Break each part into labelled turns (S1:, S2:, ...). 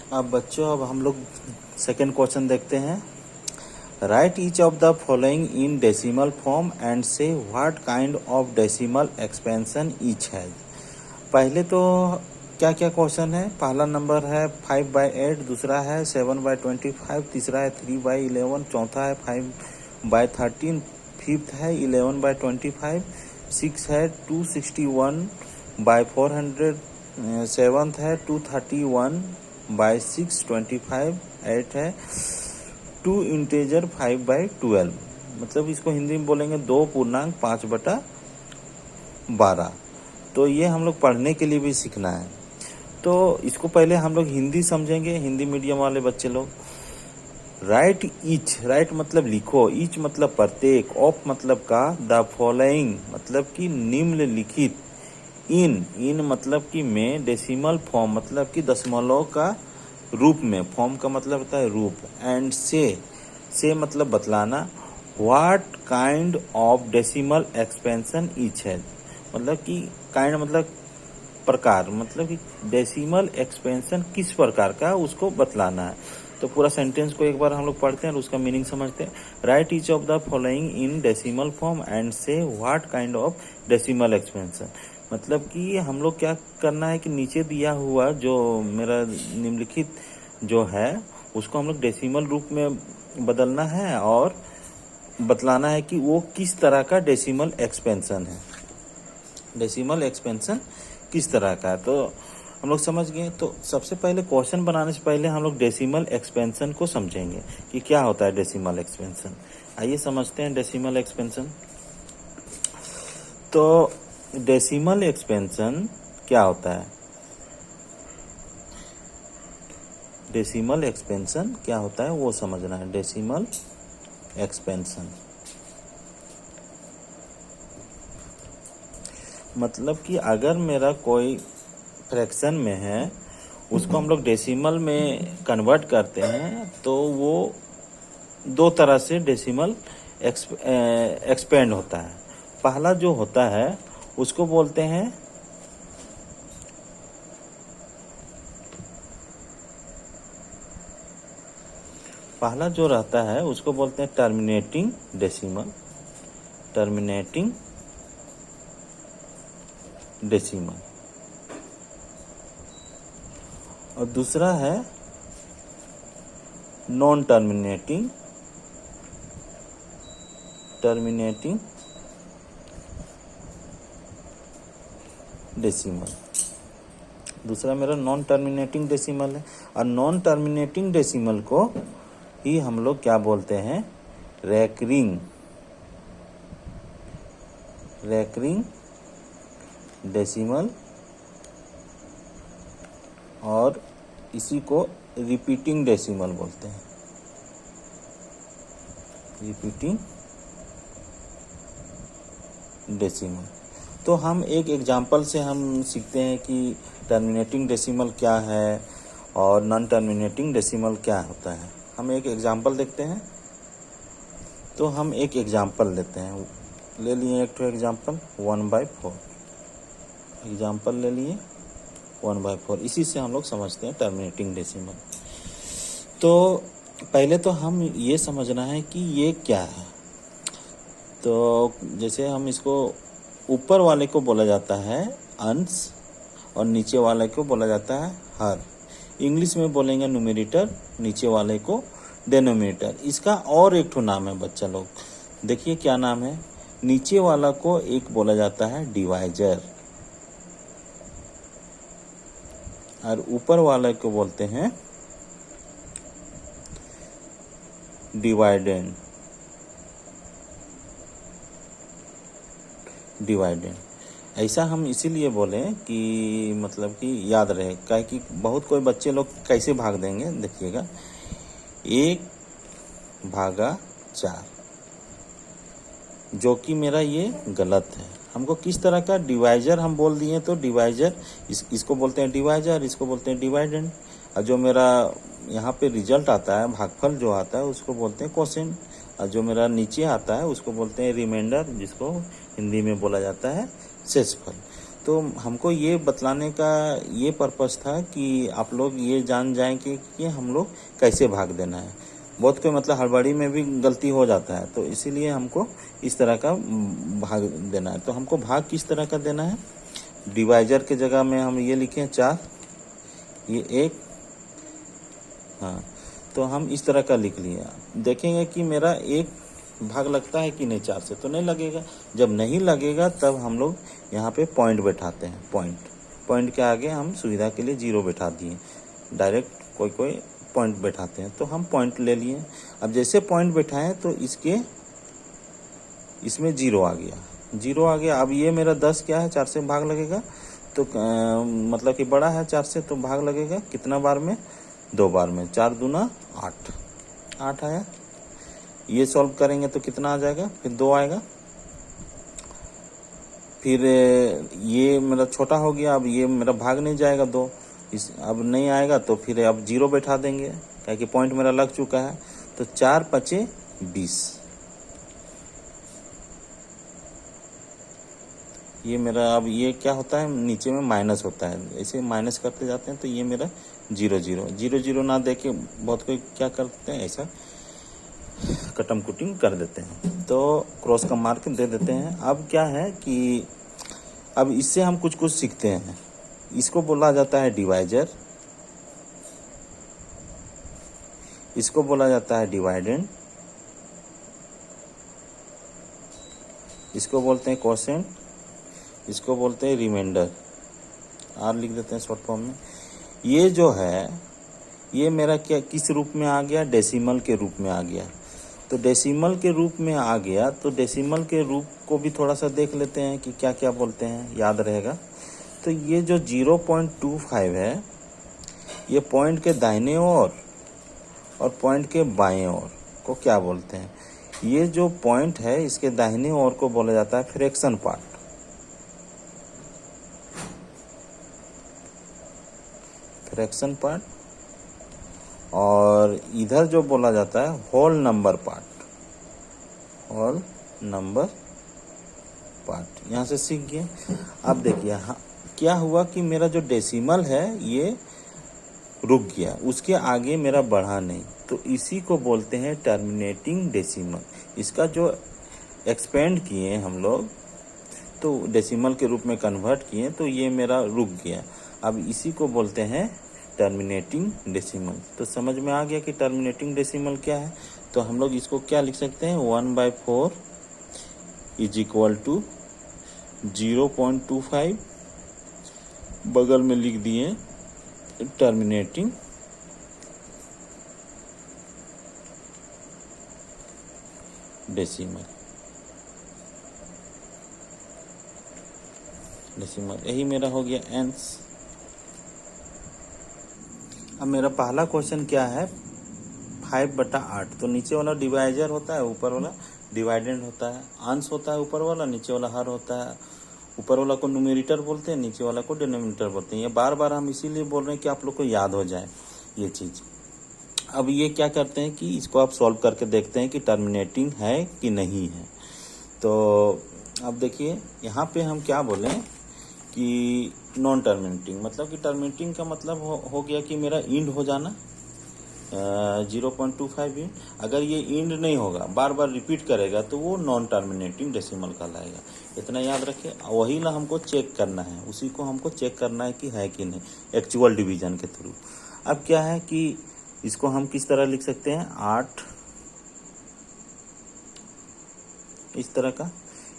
S1: अब बच्चों, अब हम लोग सेकेंड क्वेश्चन देखते हैं। Write each of the following in decimal form and say what kind of decimal expansion each है। पहले तो क्या क्या क्वेश्चन है। पहला नंबर है 5/8, दूसरा है 7/25, तीसरा है 3/11, चौथा है 5/13, फिफ्थ है 11/25, सिक्स है 261/400, सेवन्थ है 231/625, एट है 2 इंटेजर 5/12। मतलब इसको हिंदी में बोलेंगे 2.5/12। तो ये हम लोग पढ़ने के लिए भी सीखना है। तो इसको पहले हम लोग हिंदी समझेंगे, हिंदी मीडियम वाले बच्चे लोग। राइट ईच, राइट मतलब लिखो, ईच मतलब प्रत्येक, ऑफ मतलब का, द फॉलोइंग मतलब कि निम्नलिखित, इन मतलब कि में, डेसिमल फॉर्म मतलब कि दशमलव का रूप में, फॉर्म का मतलब होता है रूप, एंड से मतलब बतलाना, what kind of decimal expansion each है। मतलब कि काइंड मतलब प्रकार, मतलब कि डेसिमल एक्सपेंशन किस प्रकार का, उसको बतलाना है। तो पूरा सेंटेंस को एक बार हम लोग पढ़ते हैं और उसका मीनिंग समझते हैं। Write each of the following in decimal form and say what kind of decimal expansion. मतलब कि हम लोग क्या करना है कि नीचे दिया हुआ जो मेरा निम्नलिखित जो है उसको हम लोग डेसिमल रूप में बदलना है और बतलाना है कि वो किस तरह का डेसिमल एक्सपेंशन है, डेसिमल एक्सपेंशन किस तरह का है। तो हम लोग समझ गए। तो सबसे पहले क्वेश्चन बनाने से पहले हम लोग डेसिमल एक्सपेंशन को समझेंगे कि क्या होता है डेसिमल एक्सपेंशन। आइए समझते हैं डेसिमल एक्सपेंशन। तो डेसिमल एक्सपेंशन क्या होता है? डेसिमल एक्सपेंशन क्या होता है वो समझना है। डेसिमल एक्सपेंशन मतलब कि अगर मेरा कोई फ्रैक्शन में है, उसको हम लोग डेसिमल में कन्वर्ट करते हैं, तो वो दो तरह से डेसिमल एक्सपेंड होता है। पहला जो होता है उसको बोलते हैं पहला जो रहता है उसको बोलते हैं टर्मिनेटिंग डेसिमल, टर्मिनेटिंग डेसिमल। और दूसरा है नॉन टर्मिनेटिंग, टर्मिनेटिंग डेसिमल। दूसरा मेरा नॉन टर्मिनेटिंग डेसिमल है। और नॉन टर्मिनेटिंग डेसिमल को ही हम लोग क्या बोलते हैं? रैकरिंग, रैकरिंग डेसिमल, और इसी को रिपीटिंग डेसिमल बोलते हैं, रिपीटिंग डेसिमल। तो हम एक एग्जांपल से हम सीखते हैं कि टर्मिनेटिंग डेसिमल क्या है और नॉन टर्मिनेटिंग डेसिमल क्या होता है। हम एक एग्जांपल देखते हैं। तो हम एक एग्जांपल लेते हैं, ले लिए एक एग्जांपल 1/4, एग्जांपल ले लिए 1/4। इसी से हम लोग समझते हैं टर्मिनेटिंग डेसिमल। तो पहले तो हम ये समझना है कि ये क्या है। तो जैसे हम इसको ऊपर वाले को बोला जाता है अंश और नीचे वाले को बोला जाता है हर। इंग्लिश में बोलेंगे न्यूमरेटर, नीचे वाले को डिनोमिनेटर। इसका और एक ठो नाम है बच्चा लोग, देखिए क्या नाम है। नीचे वाला को एक बोला जाता है डिवाइजर और ऊपर वाले को बोलते हैं डिवाइडेंड, डिवाइडेंड। ऐसा हम इसीलिए बोले कि मतलब कि याद रहे, काहे कि बहुत कोई बच्चे लोग कैसे भाग देंगे। देखिएगा 1/4, जो कि मेरा ये गलत है। हमको किस तरह का डिवाइजर हम बोल दिए, तो डिवाइजर इसको बोलते हैं डिवाइजर, इसको बोलते हैं डिवाइडेंड। और जो मेरा यहाँ पे रिजल्ट आता है, भागफल जो आता है, उसको बोलते हैं कोसेंट। और जो मेरा नीचे आता है उसको बोलते हैं रिमाइंडर, जिसको हिंदी में बोला जाता है शेषफल। तो हमको ये बतलाने का ये पर्पस था कि आप लोग ये जान जाएं कि हम लोग कैसे भाग देना है। बहुत कोई मतलब हड़बड़ी में भी गलती हो जाता है, तो इसीलिए हमको इस तरह का भाग देना है। तो हमको भाग किस तरह का देना है, डिवाइजर के जगह में हम ये लिखें 4, ये 1, हाँ, तो हम इस तरह का लिख लिया। देखेंगे कि मेरा 1 भाग लगता है कि नहीं 4 से, तो नहीं लगेगा। जब नहीं लगेगा तब हम लोग यहाँ पे पॉइंट बैठाते हैं। पॉइंट के आगे हम सुविधा के लिए 0 बैठा दिए, डायरेक्ट कोई पॉइंट बैठाते हैं, तो हम पॉइंट ले लिए। अब जैसे पॉइंट बैठाएं तो इसमें 0 आ गया। अब ये मेरा 10 क्या है, 4 से भाग लगेगा, तो मतलब कि बड़ा है 4 से, तो भाग लगेगा कितना बार में, 2 बार में। 4 दूना 8 आया। ये सॉल्व करेंगे तो कितना आ जाएगा, फिर 2 आएगा। फिर ये मेरा छोटा हो गया, अब ये मेरा भाग नहीं जाएगा 2, अब नहीं आएगा, तो फिर अब 0 बैठा देंगे, क्या कि पॉइंट मेरा लग चुका है। तो 4 5 20, ये मेरा, अब ये क्या होता है, नीचे में माइनस होता है, ऐसे माइनस करते जाते हैं, तो ये मेरा 0 0 0 0 ना देके बहुत कोई क्या करते हैं, ऐसा कटम कुटिंग कर देते हैं, तो क्रॉस का मार्क दे देते हैं। अब क्या है कि अब इससे हम कुछ सीखते हैं। इसको बोला जाता है डिवाइजर, इसको बोला जाता है डिवाइडेंड, इसको बोलते हैं कोसेंट, इसको बोलते हैं रिमाइंडर, आर लिख देते हैं शॉर्ट फॉर्म में। ये जो है, ये मेरा क्या किस रूप में आ गया, डेसिमल के रूप में आ गया। तो डेसिमल के रूप में आ गया, तो डेसिमल के रूप को भी थोड़ा सा देख लेते हैं कि क्या क्या बोलते हैं, याद रहेगा। तो ये जो 0.25 है, ये पॉइंट के दाहिने ओर और पॉइंट के बाएं ओर को क्या बोलते हैं। ये जो पॉइंट है, इसके दाहिने ओर को बोला जाता है फ्रैक्शन पार्ट, और इधर जो बोला जाता है होल नंबर पार्ट। यहाँ से सीख गए। अब देखिए हाँ, क्या हुआ कि मेरा जो डेसिमल है ये रुक गया, उसके आगे मेरा बढ़ा नहीं, तो इसी को बोलते हैं टर्मिनेटिंग डेसिमल। इसका जो एक्सपेंड किए हम लोग, तो डेसिमल के रूप में कन्वर्ट किए, तो ये मेरा रुक गया। अब इसी को बोलते हैं टर्मिनेटिंग डेसिमल। तो समझ में आ गया कि टर्मिनेटिंग डेसिमल क्या है। तो हम लोग इसको क्या लिख सकते हैं, 1/4 इज इक्वल टू 0.25, बगल में लिख दिए टर्मिनेटिंग डेसिमल। यही मेरा हो गया आंसर। अब मेरा पहला क्वेश्चन क्या है, 5/8। तो नीचे वाला डिवाइजर होता है, ऊपर वाला डिवाइडेंड होता है। अंश होता है ऊपर वाला, नीचे वाला हर होता है। ऊपर वाला को न्यूमरेटर बोलते हैं, नीचे वाला को डिनोमिनेटर बोलते हैं। ये बार बार हम इसीलिए बोल रहे हैं कि आप लोग को याद हो जाए ये चीज। अब ये क्या करते हैं कि इसको आप सॉल्व करके देखते हैं कि टर्मिनेटिंग है कि नहीं है। तो अब देखिए यहाँ पे हम क्या बोलें कि नॉन टर्मिनेटिंग, मतलब कि टर्मिनेटिंग का मतलब हो गया कि मेरा इंड हो जाना, 0.25 इंड। अगर ये इंड नहीं होगा, बार बार रिपीट करेगा, तो वो नॉन टर्मिनेटिंग डेसिमल कहलाएगा। इतना याद रखें। वही ला हमको चेक करना है, उसी को हमको चेक करना है कि है कि नहीं, एक्चुअल डिवीजन के थ्रू। अब क्या है कि इसको हम किस तरह लिख सकते हैं, 8 इस तरह का।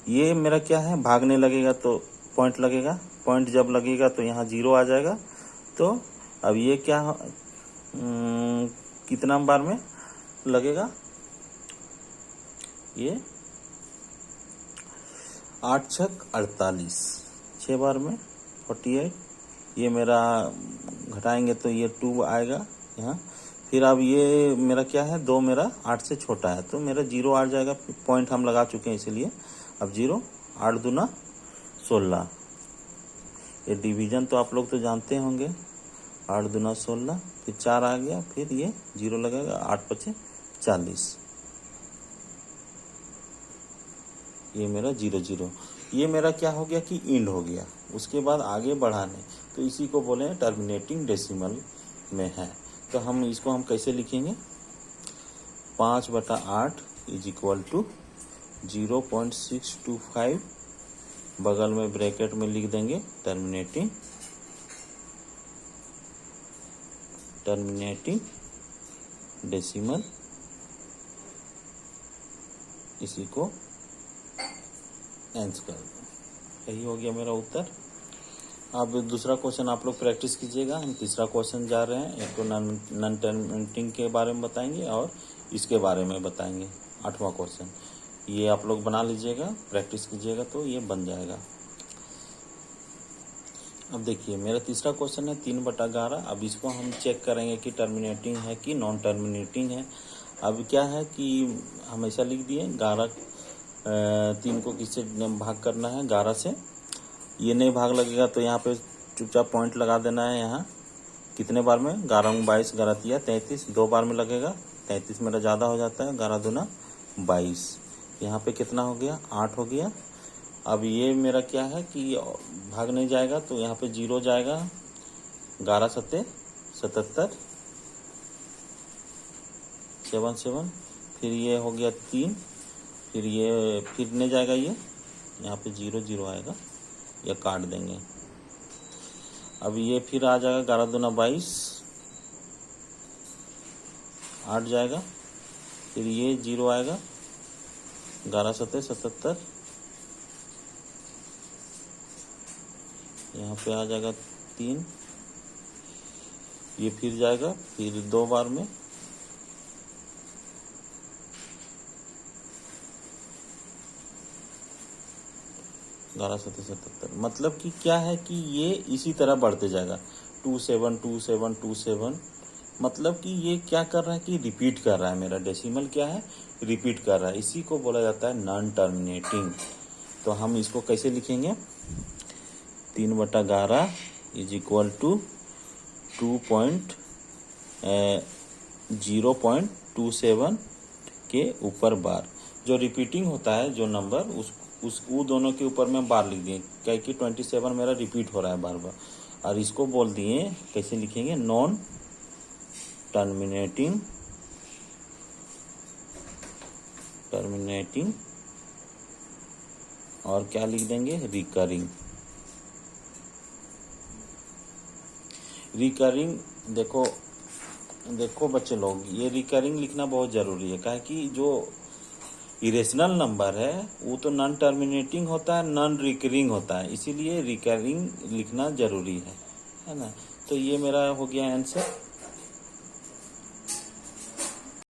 S1: ये मेरा क्या है, भागने लगेगा तो पॉइंट लगेगा, पॉइंट जब लगेगा तो यहाँ 0 आ जाएगा। तो अब ये क्या कितना बार में लगेगा, ये 8 छक 48, 6 बार में 48। ये मेरा घटाएंगे तो ये 2 आएगा यहाँ। फिर अब ये मेरा क्या है, 2 मेरा 8 से छोटा है, तो मेरा 0 आ जाएगा। पॉइंट हम लगा चुके हैं इसलिए अब 0। 8 दूना 16। ये डिवीजन तो आप लोग तो जानते होंगे, 8 दूना 16, फिर 4 आ गया, फिर ये 0 लगेगा, 8 5 40। ये मेरा 0 0। ये मेरा क्या हो गया कि इंड हो गया। उसके बाद आगे बढ़ाने, तो इसी को बोले टर्मिनेटिंग डेसिमल में है। तो हम इसको हम कैसे लिखेंगे, 5/8 इज इक्वल टू 0.625, बगल में ब्रैकेट में लिख देंगे टर्मिनेटिंग डेसिमल, इसी को एंस कर दो। यही हो गया मेरा उत्तर। अब दूसरा क्वेश्चन आप लोग प्रैक्टिस कीजिएगा। हम तीसरा क्वेश्चन जा रहे हैं। एक तो नॉन टर्मिनेटिंग के बारे में बताएंगे और इसके बारे में बताएंगे, 8वां क्वेश्चन। ये आप लोग बना लीजिएगा, प्रैक्टिस कीजिएगा तो ये बन जाएगा। अब देखिए मेरा तीसरा क्वेश्चन है 3/11। अब इसको हम चेक करेंगे कि टर्मिनेटिंग है कि नॉन टर्मिनेटिंग है। अब क्या है कि हम ऐसा लिख दिए 3 को किससे भाग करना है, 11 से। ये नहीं भाग लगेगा तो यहाँ पे चुपचाप पॉइंट लगा देना है। यहाँ कितने बार में, 11 22, 11 33, 2 बार में लगेगा। 33 मेरा ज़्यादा हो जाता है, 11 दूना 22। यहाँ पे कितना हो गया, 8 हो गया। अब ये मेरा क्या है कि भाग नहीं जाएगा तो यहाँ पे 0 जाएगा, 11 7 77, 7 7, फिर ये हो गया 3, फिर ये फिर नहीं जाएगा, ये यहाँ पे 0 0 आएगा, ये काट देंगे। अब ये फिर आ जाएगा 11 दूना 22, 8 जाएगा, फिर ये 0 आएगा, 11 7 77, यहाँ पे आ जाएगा 3, ये फिर जाएगा, फिर 2 बार में, ग्यारह 77। मतलब कि क्या है कि ये इसी तरह बढ़ते जाएगा, 2 7 2 7 2 7। मतलब कि ये क्या कर रहा है कि रिपीट कर रहा है, मेरा डेसिमल क्या है, रिपीट कर रहा है। इसी को बोला जाता है नॉन टर्मिनेटिंग। तो हम इसको कैसे लिखेंगे, 3/11 इज इक्वल टू 0.27 के ऊपर बार। जो रिपीटिंग होता है जो नंबर, वो दोनों के ऊपर में बार लिख दिए, क्या कि 27 मेरा रिपीट हो रहा है बार बार। और इसको बोल दिए, कैसे लिखेंगे, नॉन टर्मिनेटिंग और क्या लिख देंगे, रिकरिंग। देखो बच्चे लोग, ये रिकरिंग लिखना बहुत जरूरी है, काहे कि जो इरेशनल नंबर है वो तो नॉन टर्मिनेटिंग होता है, नॉन रिकरिंग होता है, इसीलिए रिकरिंग लिखना जरूरी है ना। तो ये मेरा हो गया आंसर।